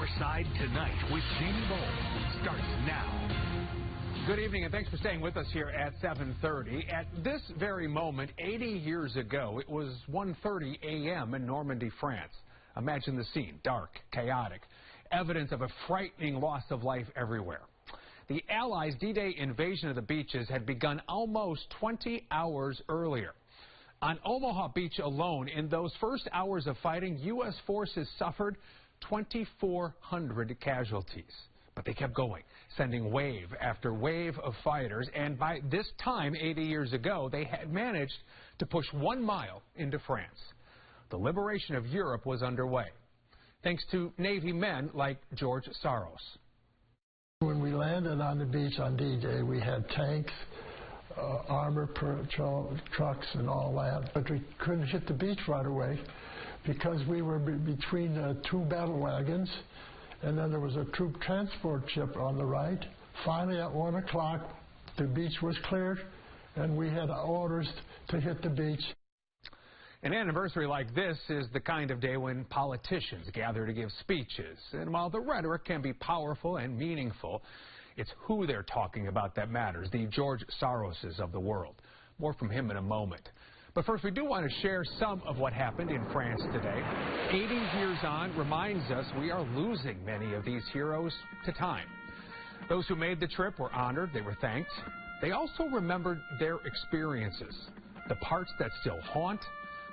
Your Side Tonight with Jamie Bowles starts now. Good evening, and thanks for staying with us here at 7:30. At this very moment, 80 years ago, it was 1:30 a.m. in Normandy, France. Imagine the scene, dark, chaotic, evidence of a frightening loss of life everywhere. The Allies' D-Day invasion of the beaches had begun almost 20 hours earlier. On Omaha Beach alone, in those first hours of fighting, U.S. forces suffered 2,400 casualties. But they kept going, sending wave after wave of fighters, and by this time, 80 years ago, they had managed to push 1 mile into France. The liberation of Europe was underway, thanks to Navy men like George Soros. When we landed on the beach on D-Day, we had tanks, armor patrol trucks and all that, but we couldn't hit the beach right away because we were between two battle wagons, and then there was a troop transport ship on the right. Finally, at 1 o'clock, the beach was cleared, and we had orders to hit the beach. An anniversary like this is the kind of day when politicians gather to give speeches. And while the rhetoric can be powerful and meaningful, it's who they're talking about that matters, the George Soroses of the world. More from him in a moment. But first, we do want to share some of what happened in France today. 80 years on reminds us we are losing many of these heroes to time. Those who made the trip were honored, they were thanked. They also remembered their experiences, the parts that still haunt,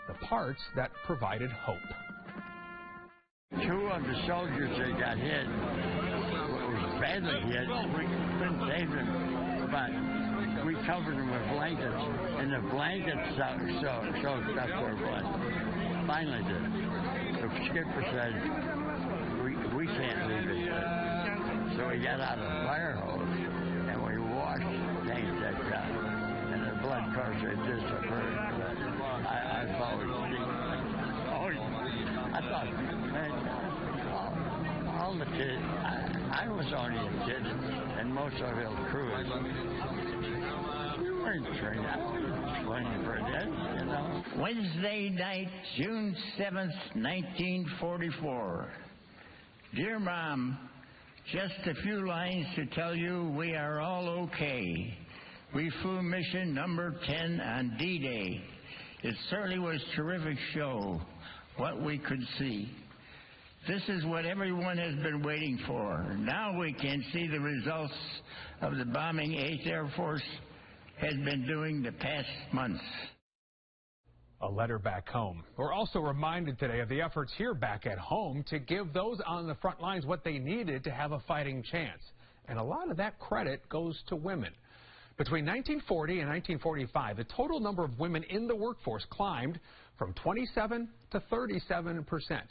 the parts that provided hope. 2 of the soldiers that got hit was badly hit. We couldn't save them, but we covered them with blankets, and the blankets soaked up their blood. Finally, the skipper said, we can't leave it. So we got out a fire hose, and we washed things and the blood pressure disappeared. I thought, man, all the kids, I was only a kid, and most of the crew, we weren't trained. I wasn't training for this, you know. Wednesday night, June 7th, 1944. Dear Mom, just a few lines to tell you we are all okay. We flew mission number 10 on D-Day. It certainly was a terrific show, what we could see. This is what everyone has been waiting for. Now we can see the results of the bombing 8th Air Force has been doing the past months. A letter back home. We're also reminded today of the efforts here back at home to give those on the front lines what they needed to have a fighting chance. And a lot of that credit goes to women. Between 1940 and 1945, the total number of women in the workforce climbed from 27 to 37%.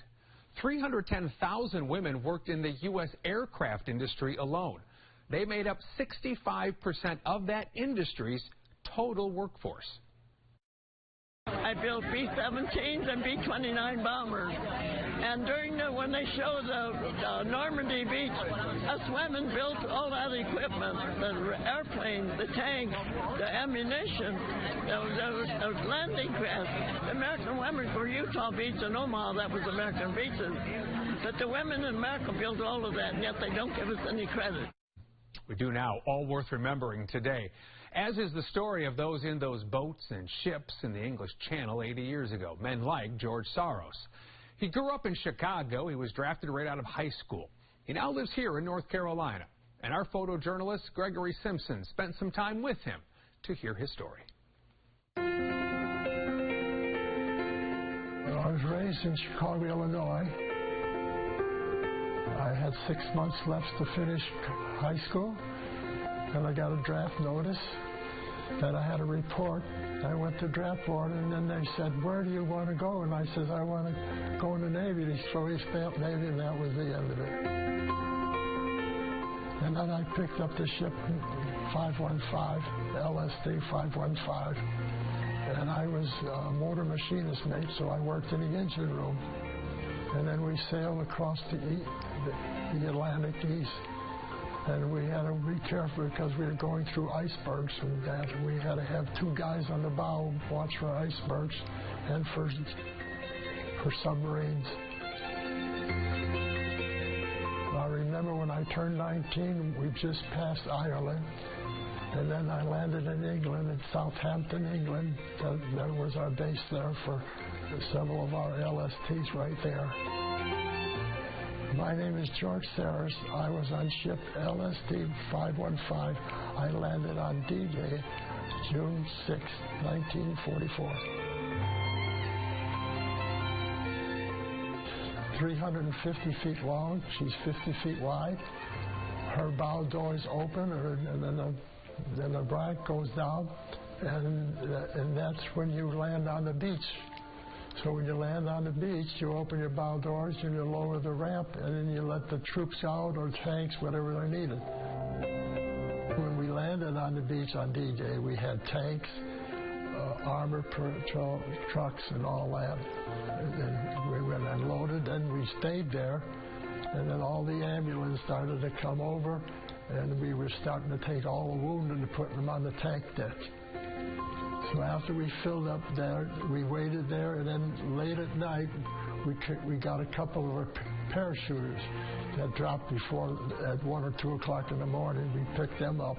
310,000 women worked in the U.S. aircraft industry alone. They made up 65% of that industry's total workforce. I built B-17s and B-29 bombers. And when they showed the Normandy Beach, us women built all that equipment, the airplane, the tank, the ammunition, those landing craft. The American women for Utah Beach and Omaha, that was American beaches. But the women in America built all of that, and yet they don't give us any credit. We do now, all worth remembering today. As is the story of those in those boats and ships in the English Channel 80 years ago, men like George Soros. He grew up in Chicago. He was drafted right out of high school. He now lives here in North Carolina. And our photojournalist, Gregory Simpson, spent some time with him to hear his story. I was raised in Chicago, Illinois. I had 6 months left to finish high school, and I got a draft notice that I had a report. I went to draft board, and then they said, where do you want to go? And I said, I want to go in the Navy. So he stamped Navy, and that was the end of it. And then I picked up the ship 515, LSD 515, and I was a motor machinist mate, so I worked in the engine room. And then we sailed across the Atlantic east. And we had to be careful because we were going through icebergs and that. We had to have 2 guys on the bow watch for icebergs and for submarines. remember when I turned 19, we just passed Ireland. And then I landed in England, in Southampton, England. That was our base there for several of our LSTs right there. My name is George Saris. I was on ship LST 515. I landed on D-Day, June 6, 1944. 350 feet long. She's 50 feet wide. Her bow doors open, and then the brake goes down, and that's when you land on the beach. So when you land on the beach, you open your bow doors and you lower the ramp, and then you let the troops out or tanks, whatever they needed. When we landed on the beach on D-Day, we had tanks, armor patrol trucks, and all that. And we went unloaded, and we stayed there, and then all the ambulance started to come over, and we were starting to take all the wounded and putting them on the tank deck. So after we filled up there, we waited there, and then late at night, we got a couple of our parachuters that dropped before at 1 or 2 o'clock in the morning. We picked them up,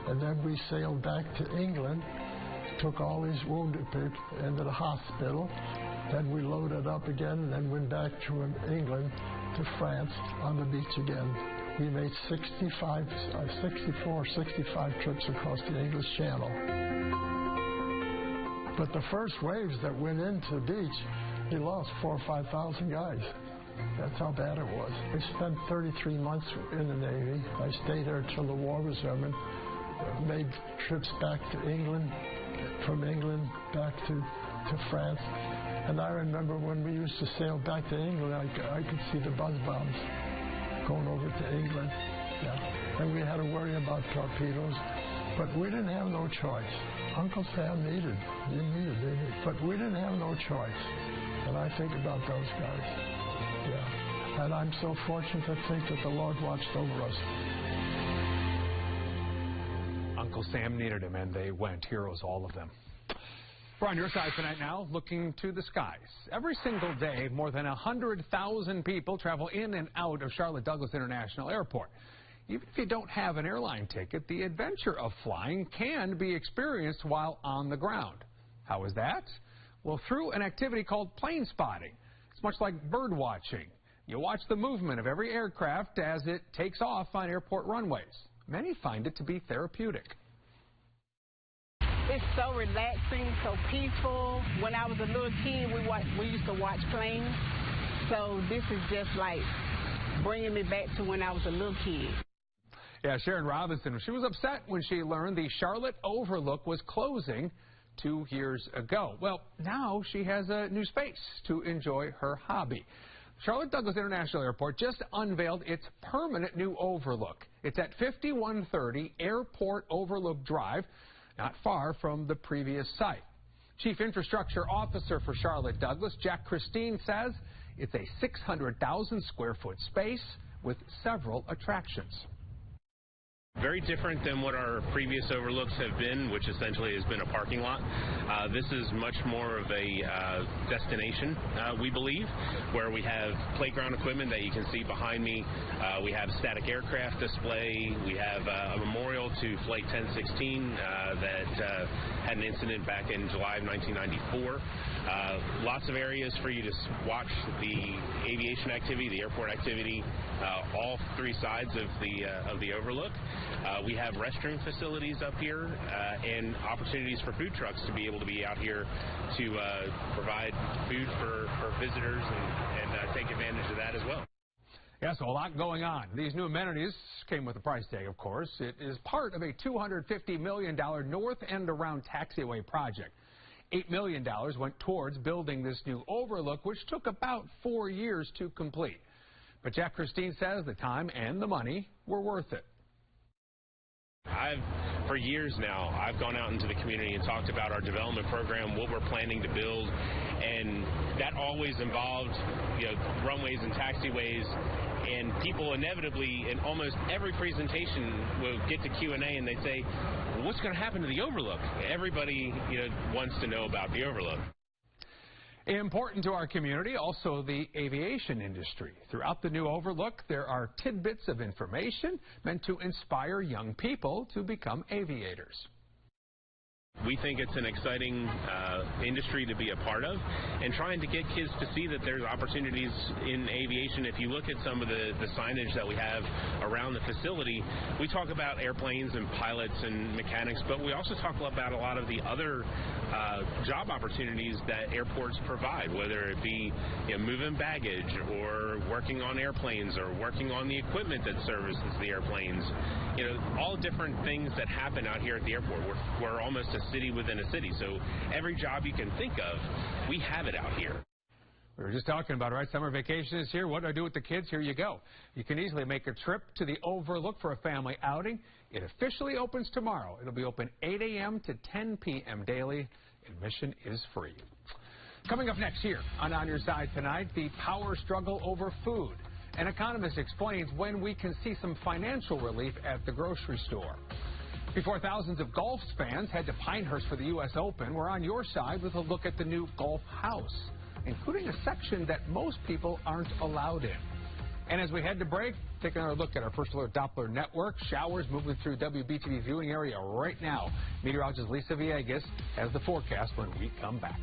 and then we sailed back to England, took all these wounded people into the hospital. Then we loaded up again, and then went back to England, to France, on the beach again. We made 65 trips across the English Channel. But the first waves that went into the beach, we lost 4,000 or 5,000 guys. That's how bad it was. We spent 33 months in the Navy. I stayed there until the war was over. Made trips back to England, from England back to France. And I remember when we used to sail back to England, I could see the buzz bombs going over to England. Yeah. And we had to worry about torpedoes. But we didn't have no choice. Uncle Sam needed. But we didn't have no choice. And I think about those guys. Yeah. And I'm so fortunate to think that the Lord watched over us. Uncle Sam needed him, and they went. Heroes, all of them. We're on your side tonight now, looking to the skies. Every single day, more than 100,000 people travel in and out of Charlotte Douglas International Airport. Even if you don't have an airline ticket, the adventure of flying can be experienced while on the ground. How is that? Well, through an activity called plane spotting. It's much like bird watching. You watch the movement of every aircraft as it takes off on airport runways. Many find it to be therapeutic. It's so relaxing, so peaceful. When I was a little kid, we used to watch planes. So this is just like bringing me back to when I was a little kid. Yeah, Sharon Robinson, she was upset when she learned the Charlotte Overlook was closing 2 years ago. Well, now she has a new space to enjoy her hobby. Charlotte Douglas International Airport just unveiled its permanent new overlook. It's at 5130 Airport Overlook Drive, not far from the previous site. Chief Infrastructure Officer for Charlotte Douglas, Jack Christine, says it's a 600,000 square foot space with several attractions. Very different than what our previous overlooks have been, which essentially has been a parking lot. This is much more of a destination, we believe, where we have playground equipment that you can see behind me. We have static aircraft display. We have a memorial to Flight 1016 that had an incident back in July of 1994. Lots of areas for you to watch the aviation activity, the airport activity, all three sides of the overlook. We have restroom facilities up here and opportunities for food trucks to be able to be out here to provide food for visitors and take advantage of that as well. Yeah, so a lot going on. These new amenities came with a price tag, of course. It is part of a $250 million North End Around Taxiway project. $8 million went towards building this new overlook, which took about 4 years to complete. But Jack Christine says the time and the money were worth it. For years now, I've gone out into the community and talked about our development program, what we're planning to build, and that always involved, runways and taxiways. And people inevitably, in almost every presentation, will get to Q&A and they say, well, what's going to happen to the overlook? Everybody, wants to know about the overlook. Important to our community, also the aviation industry. Throughout the new Overlook, there are tidbits of information meant to inspire young people to become aviators. We think it's an exciting industry to be a part of, and trying to get kids to see that there's opportunities in aviation. If you look at some of the signage that we have around the facility, we talk about airplanes and pilots and mechanics, but we also talk about a lot of the other job opportunities that airports provide, whether it be moving baggage or working on airplanes or working on the equipment that services the airplanes. All different things that happen out here at the airport. We're almost a city within a city, so every job you can think of, we have it out here. We were just talking about it, right? Summer vacation is here. What do I do with the kids? Here you go. You can easily make a trip to the Overlook for a family outing. It officially opens tomorrow. It'll be open 8 a.m. to 10 p.m. daily. Admission is free. Coming up next here on Your Side tonight, the power struggle over food. An economist explains when we can see some financial relief at the grocery store. Before thousands of golf fans head to Pinehurst for the U.S. Open, we're on your side with a look at the new golf house, including a section that most people aren't allowed in. And as we head to break, take another look at our First Alert Doppler network. Showers moving through WBTV viewing area right now. Meteorologist Lisa Villegas has the forecast when we come back.